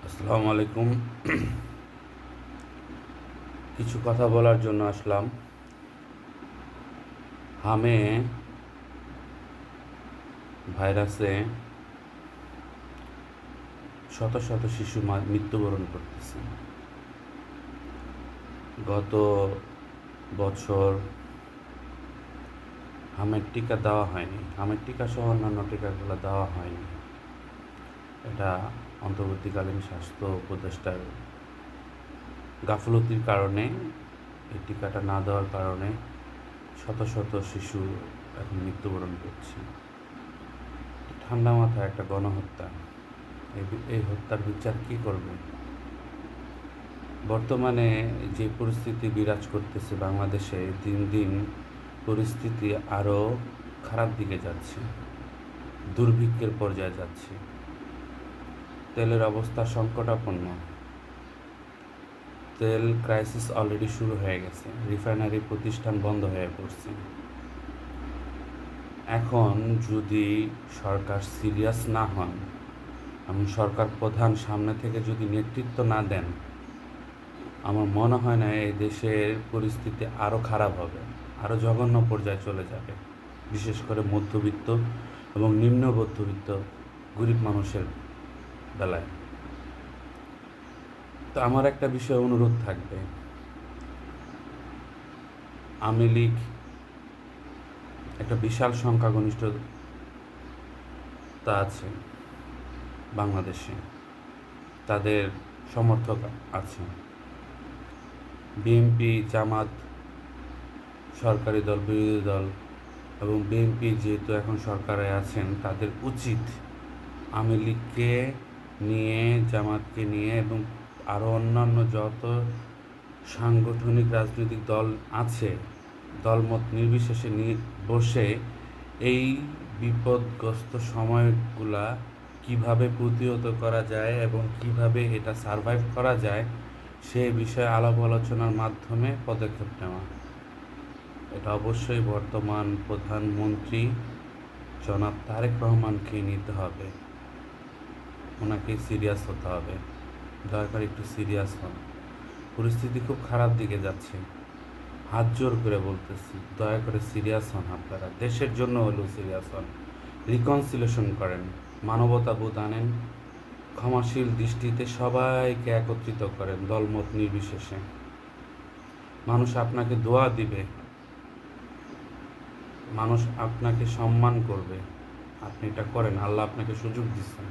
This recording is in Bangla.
আসসালামু আলাইকুম। কিছু কথা বলার জন্য আসলাম। হামে ভাইরাসে শত শত শিশু মৃত্যুবরণ করতেছে। গত বছর হামের টিকা দেওয়া হয়নি, হামের টিকা সহ অন্যান্য টিকাগুলো দেওয়া হয়নি। এটা অন্তর্বর্তীকালীন স্বাস্থ্য উপদেষ্টার গাফলতির কারণে, এই টিকাটা না দেওয়ার কারণে শত শত শিশু এখন মৃত্যুবরণ করছে। ঠান্ডা মাথায় একটা গণহত্যা, এই হত্যার বিচার কী করবে? বর্তমানে যে পরিস্থিতি বিরাজ করতেছে বাংলাদেশে, দিন দিন পরিস্থিতি আরও খারাপ দিকে যাচ্ছে, দুর্ভিক্ষের পর্যায়ে যাচ্ছে। তেলের অবস্থা সংকটাপন্ন, তেল ক্রাইসিস অলরেডি শুরু হয়ে গেছে, রিফাইনারি প্রতিষ্ঠান বন্ধ হয়ে পড়ছে। এখন যদি সরকার সিরিয়াস না হন এবং সরকার প্রধান সামনে থেকে যদি নেতৃত্ব না দেন, আমার মনে হয় না এই দেশের পরিস্থিতি আরও খারাপ হবে, আরও জঘন্য পর্যায়ে চলে যাবে, বিশেষ করে মধ্যবিত্ত এবং নিম্ন মধ্যবিত্ত গরিব মানুষের বেলায়। তো আমার একটা বিষয় অনুরোধ থাকবে, আওয়ামী লীগ একটা বিশাল সংখ্যাগরিষ্ঠতা আছে বাংলাদেশে, তাদের সমর্থক আছে। বিএনপি, জামাত, সরকারি দল, বিরোধী দল এবং বিএনপি যেহেতু এখন সরকারে আছেন, তাদের উচিত আওয়ামী লীগকে নিয়ে, জামাতকে নিয়ে এবং আরও অন্যান্য যত সাংগঠনিক রাজনৈতিক দল আছে, দলমত নির্বিশেষে নিয়ে বসে এই বিপদগ্রস্ত সময়গুলা কিভাবে প্রতিহত করা যায় এবং কিভাবে এটা সারভাইভ করা যায় সে বিষয়ে আলাপ আলোচনার মাধ্যমে পদক্ষেপ নেওয়া। এটা অবশ্যই বর্তমান প্রধানমন্ত্রী জনাব তারেক রহমানকে নিতে হবে, ওনাকে সিরিয়াস হতে হবে। দয়া করে একটু সিরিয়াস হন, পরিস্থিতি খুব খারাপ দিকে যাচ্ছে। হাত জোর করে বলতেছি, দয়া করে সিরিয়াস হন। আপনারা দেশের জন্য হলেও সিরিয়াস হন, রিকনসিলেশন করেন, মানবতাবোধ আনেন, ক্ষমাশীল দৃষ্টিতে সবাইকে একত্রিত করেন, দলমত নির্বিশেষে। মানুষ আপনাকে দোয়া দিবে, মানুষ আপনাকে সম্মান করবে। আপনি এটা করেন, আল্লাহ আপনাকে সুযোগ দিচ্ছেন।